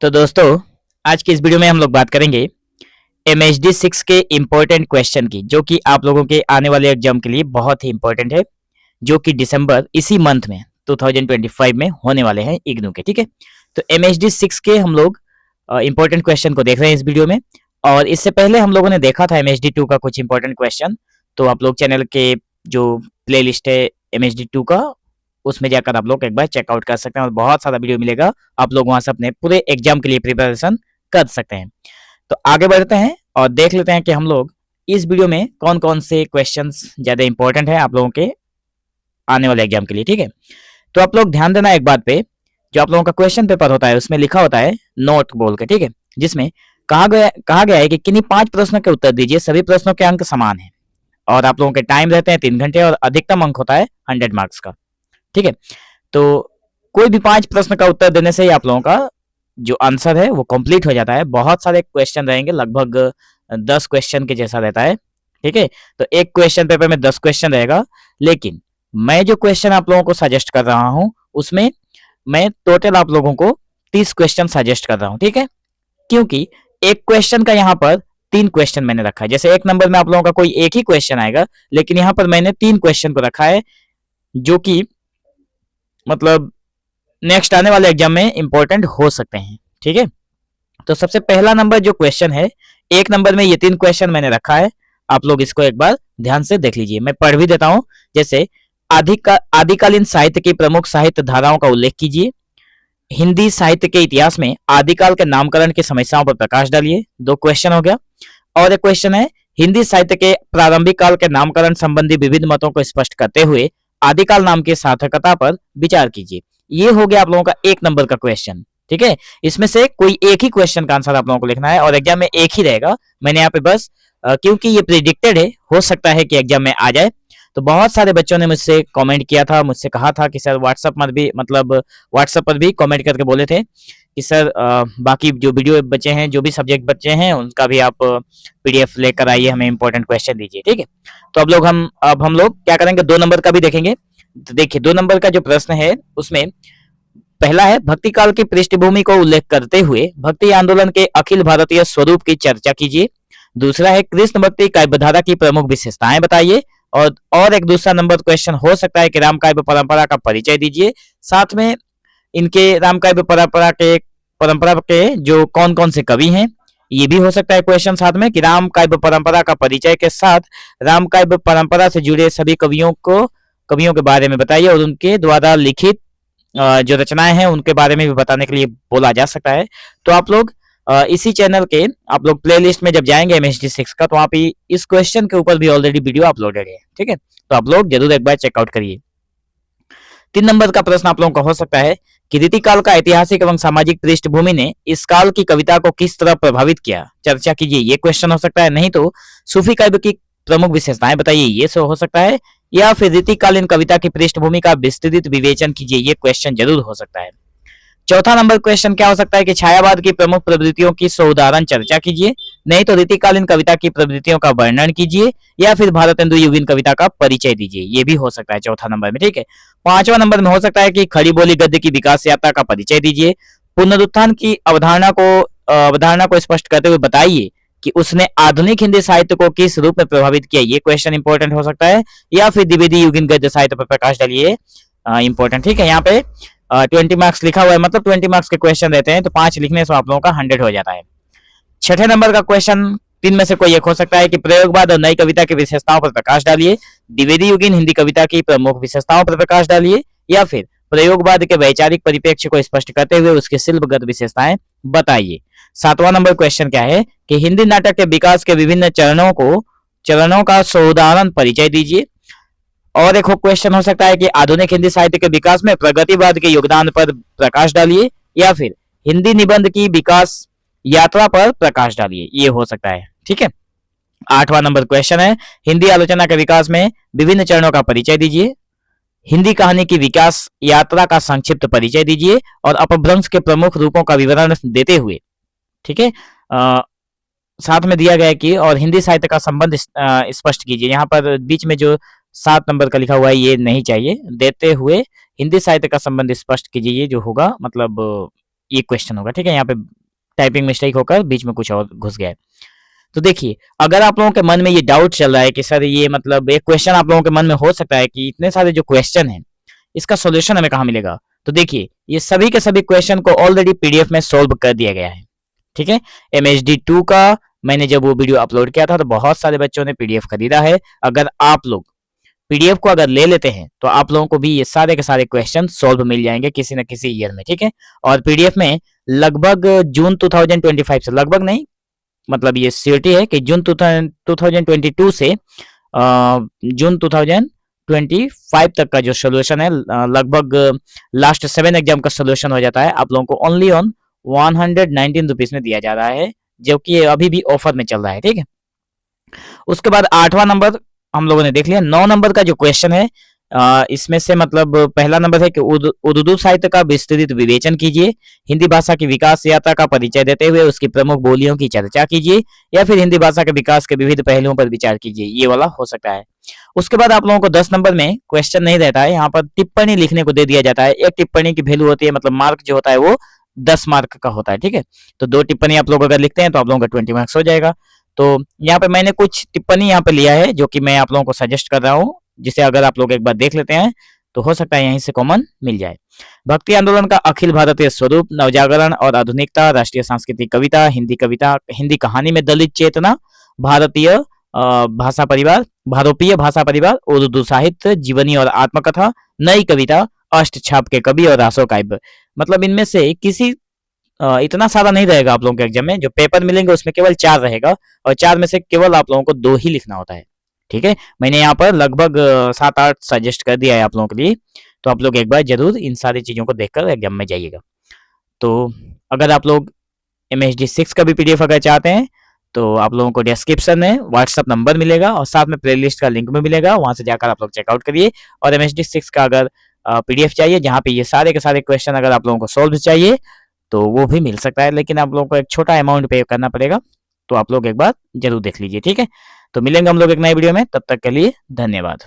तो दोस्तों, आज की इस वीडियो में हम लोग बात करेंगे MHD 6 के इम्पोर्टेंट क्वेश्चन की, जो कि आप लोगों के आने वाले एग्जाम के लिए बहुत ही इम्पोर्टेंट है, जो कि दिसंबर इसी मंथ में 2025 में होने वाले हैं इग्नू के। ठीक है, तो MHD 6 के हम लोग इम्पोर्टेंट क्वेश्चन को देख रहे हैं इस वीडियो में। और इससे पहले हम लोगों ने देखा था MHD 2 का कुछ इंपॉर्टेंट क्वेश्चन, तो आप लोग चैनल के जो प्ले लिस्ट है MHD 2 का, उसमें जाकर आप लोग एक बार चेकआउट कर सकते हैं और बहुत सारा वीडियो मिलेगा, आप लोग वहां से अपने पूरे एग्जाम के लिए प्रिपरेशन कर सकते हैं। तो आगे बढ़ते हैं और देख लेते हैं कि हम लोग इस वीडियो में कौन कौन से क्वेश्चंस ज्यादा इंपॉर्टेंट है आप लोगों के आने वाले एग्जाम के लिए। ठीक है, तो आप लोग ध्यान देना एक बात पे, जो आप लोगों का क्वेश्चन पेपर होता है उसमें लिखा होता है नोट बोल के, ठीक है, जिसमें कहा गया है कि किन्हीं 5 प्रश्नों के उत्तर दीजिए, सभी प्रश्नों के अंक समान है और आप लोगों के टाइम रहते हैं 3 घंटे और अधिकतम अंक होता है 100 मार्क्स का। ठीक है, तो कोई भी 5 प्रश्न का उत्तर देने से ही आप लोगों का जो आंसर है वो कंप्लीट हो जाता है। बहुत सारे क्वेश्चन रहेंगे, लगभग 10 क्वेश्चन के जैसा रहता है। ठीक है, तो एक क्वेश्चन पेपर में 10 क्वेश्चन रहेगा, लेकिन मैं जो क्वेश्चन आप लोगों को सजेस्ट कर रहा हूं उसमें मैं टोटल आप लोगों को 30 क्वेश्चन सजेस्ट कर रहा हूं। ठीक है, क्योंकि एक क्वेश्चन का यहाँ पर 3 क्वेश्चन मैंने रखा है। जैसे एक नंबर में आप लोगों का कोई एक ही क्वेश्चन आएगा, लेकिन यहाँ पर मैंने 3 क्वेश्चन को रखा है, जो कि मतलब नेक्स्ट आने वाले एग्जाम में इंपॉर्टेंट हो सकते हैं। ठीक है, तो सबसे पहला नंबर जो क्वेश्चन है, एक नंबर में ये 3 क्वेश्चन मैंने रखा है, आप लोग इसको एक बार ध्यान से देख लीजिए। मैं पढ़ भी देता हूं। जैसे आदिकालीन साहित्य की प्रमुख साहित्य धाराओं का उल्लेख कीजिए। हिंदी साहित्य के इतिहास में आदिकाल के नामकरण की समस्याओं पर प्रकाश डालिए। 2 क्वेश्चन हो गया। और एक क्वेश्चन है, हिंदी साहित्य के प्रारंभिक काल के नामकरण संबंधी विविध मतों को स्पष्ट करते हुए आदिकाल नाम की सार्थकता पर विचार कीजिए। ये हो गया आप लोगों का 1 नंबर का क्वेश्चन। ठीक है, इसमें से कोई एक ही क्वेश्चन का आंसर आप लोगों को लिखना है और एग्जाम में एक ही रहेगा। मैंने यहाँ पे बस क्योंकि ये प्रिडिक्टेड है, हो सकता है कि एग्जाम में आ जाए। तो बहुत सारे बच्चों ने मुझसे कमेंट किया था, मुझसे कहा था कि सर व्हाट्सएप पर भी, मतलब व्हाट्सएप पर भी कमेंट करके बोले थे कि सर बाकी जो वीडियो बच्चे हैं, जो भी सब्जेक्ट बच्चे हैं, उनका भी आप PDF लेकर आइए, हमें इंपॉर्टेंट क्वेश्चन दीजिए। ठीक है, तो अब हम लोग क्या करेंगे, 2 नंबर का भी देखेंगे। तो देखिए 2 नंबर का जो प्रश्न है उसमें पहला है, भक्ति काल की पृष्ठभूमि को उल्लेख करते हुए भक्ति आंदोलन के अखिल भारतीय स्वरूप की चर्चा कीजिए। दूसरा है, कृष्ण भक्ति काव्यधारा की प्रमुख विशेषताएं बताइए। और एक दूसरा नंबर क्वेश्चन हो सकता है कि रामकाव्य परंपरा का परिचय दीजिए, साथ में इनके रामकाव्य परंपरा के जो कौन कौन से कवि हैं, ये भी हो सकता है क्वेश्चन साथ में, कि रामकाव्य परंपरा का परिचय के साथ रामकाव्य परंपरा से जुड़े सभी कवियों के बारे में बताइए और उनके द्वारा लिखित जो रचनाएं हैं उनके बारे में भी बताने के लिए बोला जा सकता है। तो आप लोग इसी चैनल के आप लोग प्लेलिस्ट में जब जाएंगे MHD 6 का, तो वहां पे इस क्वेश्चन के ऊपर भी ऑलरेडी वीडियो अपलोडेड है। ठीक है, तो आप लोग जरूर एक बार चेकआउट करिए। 3 नंबर का प्रश्न आप लोगों का हो सकता है कि रीतिकाल का ऐतिहासिक एवं सामाजिक पृष्ठभूमि ने इस काल की कविता को किस तरह प्रभावित किया, चर्चा कीजिए। ये क्वेश्चन हो सकता है। नहीं तो सूफी काव्य की प्रमुख विशेषताएं बताइए, ये हो सकता है। या फिर रीतिकालीन कविता की पृष्ठभूमि का विस्तृत विवेचन कीजिए, ये क्वेश्चन जरूर हो सकता है। चौथा नंबर क्वेश्चन क्या हो सकता है कि छायावाद की प्रमुख प्रवृत्तियों की सोदाहरण चर्चा कीजिए। नहीं तो रीतिकालीन कविता की प्रवृत्तियों का वर्णन कीजिए, या फिर भारतेंदु युगीन कविता का परिचय दीजिए, ये भी हो सकता है चौथा नंबर में। ठीक है, 5वां नंबर में हो सकता है कि खड़ी बोली गद्य की विकास यात्रा का परिचय दीजिए। पुनरुत्थान की अवधारणा को स्पष्ट करते हुए बताइए कि उसने आधुनिक हिंदी साहित्य को किस रूप में प्रभावित किया, ये क्वेश्चन इंपॉर्टेंट हो सकता है। या फिर द्विवेदी युगीन गद्य साहित्य पर प्रकाश डालिए, इंपॉर्टेंट। ठीक है, यहाँ पे 20 मार्क्स लिखा हुआ है, मतलब 20 मार्क्स के क्वेश्चन रहते हैं, तो 5 लिखने से आप लोगों का 100 हो जाता है। 6ठे नंबर का क्वेश्चन 3 में से कोई एक हो सकता है कि प्रयोगवाद और नई कविता की विशेषताओं पर प्रकाश डालिए। द्विवेदी युगीन हिंदी कविता की प्रमुख विशेषताओं पर प्रकाश डालिए, या फिर प्रयोगवाद के वैचारिक परिप्रेक्ष्य को स्पष्ट करते हुए उसकी शिल्पगत विशेषताएं बताइए। 7वां नंबर क्वेश्चन क्या है कि हिंदी नाटक के विकास के विभिन्न चरणों का सोदाहरण परिचय दीजिए। और एक क्वेश्चन हो सकता है कि आधुनिक हिंदी साहित्य के विकास में प्रगतिवाद के योगदान पर प्रकाश डालिए, या फिर हिंदी निबंध की विकास यात्रा पर प्रकाश डालिए, ये हो सकता है। ठीक है, 8वां नंबर क्वेश्चन है, हिंदी आलोचना के विकास में विभिन्न चरणों का परिचय दीजिए। हिंदी कहानी की विकास यात्रा का संक्षिप्त परिचय दीजिए और अपभ्रंश के प्रमुख रूपों का विवरण देते हुए, ठीक है, साथ में दिया गया कि और हिंदी साहित्य का संबंध स्पष्ट कीजिए। यहाँ पर बीच में जो 7 नंबर का लिखा हुआ है ये नहीं चाहिए, देते हुए हिंदी साहित्य का संबंध स्पष्ट कीजिए, ये जो होगा मतलब ये क्वेश्चन होगा, ठीक है। यहाँ पे टाइपिंग मिस्टेक होकर बीच में कुछ और घुस गया है। तो देखिए, अगर आप लोगों के मन में ये डाउट चल रहा है कि सर ये मतलब एक क्वेश्चन आप लोगों के मन में हो सकता है कि इतने सारे जो क्वेश्चन है इसका सॉल्यूशन हमें कहाँ मिलेगा, तो देखिए ये सभी के सभी क्वेश्चन को ऑलरेडी पीडीएफ में सोल्व कर दिया गया है, ठीक है। MHD2 का मैंने जब वो वीडियो अपलोड किया था तो बहुत सारे बच्चों ने पीडीएफ खरीदा है। अगर आप लोग पीडीएफ को अगर ले लेते हैं तो आप लोगों को भी ये सारे के सारे क्वेश्चन सॉल्व मिल जाएंगे किसी न किसी ईयर में, ठीक है। और पीडीएफ में लगभग जून 2025 से, लगभग नहीं मतलब ये श्योरिटी है कि जून 2022 से जून 2025 तक का जो सोल्यूशन है लगभग लास्ट 7 एग्जाम का सोल्यूशन हो जाता है आप लोगों को ओनली ऑन 119 रुपीज में दिया जा रहा है, जो कि अभी भी ऑफर में चल रहा है, ठीक है। उसके बाद 8वां नंबर हम लोगों ने देख लिया। 9 नंबर का जो क्वेश्चन है इसमें से मतलब पहला नंबर है कि उर्दू साहित्य का विस्तृत विवेचन कीजिए, हिंदी भाषा की विकास यात्रा का परिचय देते हुए उसकी प्रमुख बोलियों की चर्चा कीजिए, या फिर हिंदी भाषा के विकास के विविध पहलुओं पर विचार कीजिए। ये वाला हो सकता है। उसके बाद आप लोगों को 10 नंबर में क्वेश्चन नहीं रहता है, यहाँ पर टिप्पणी लिखने को दे दिया जाता है। एक टिप्पणी की वैल्यू होती है, मतलब मार्क जो होता है वो 10 मार्क का होता है, ठीक है। तो 2 टिप्पणी आप लोग अगर लिखते हैं तो आप लोगों का 20 मार्क्स हो जाएगा। तो यहाँ पे मैंने कुछ टिप्पणी यहाँ पे लिया है जो कि मैं आप लोगों को सजेस्ट कर रहा हूँ, जिसे अगर आप लोग एक बार देख लेते हैं तो हो सकता है यहीं से कॉमन मिल जाए। भक्ति आंदोलन का अखिल भारतीय स्वरूप, नवजागरण और आधुनिकता, राष्ट्रीय सांस्कृतिक कविता, हिंदी कहानी में दलित चेतना, भारतीय भाषा परिवार, भारोपीय भाषा परिवार, उर्दू साहित्य, जीवनी और आत्मकथा, नई कविता, अष्टछाप के कवि और रासो काव्य। मतलब इनमें से किसी इतना सारा नहीं रहेगा आप लोगों के एग्जाम में, जो पेपर मिलेंगे उसमें केवल 4 रहेगा और 4 में से केवल आप लोगों को 2 ही लिखना होता है, ठीक है। मैंने यहाँ पर लगभग 7-8 सजेस्ट कर दिया है आप लोगों के लिए, तो आप लोग एक बार जरूर इन सारी चीजों को देखकर एग्जाम में जाइएगा। तो अगर आप लोग MHD6 का भी पीडीएफ अगर चाहते हैं तो आप लोगों को डिस्क्रिप्शन में व्हाट्सएप नंबर मिलेगा और साथ में प्लेलिस्ट का लिंक भी मिलेगा, वहां से जाकर आप लोग चेकआउट करिए। और MHD6 का अगर पीडीएफ चाहिए जहाँ पे ये सारे के सारे क्वेश्चन अगर आप लोगों को सोल्व चाहिए तो वो भी मिल सकता है, लेकिन आप लोगों को एक छोटा अमाउंट पे करना पड़ेगा। तो आप लोग एक बार जरूर देख लीजिए, ठीक है। तो मिलेंगे हम लोग एक नए वीडियो में, तब तक के लिए धन्यवाद।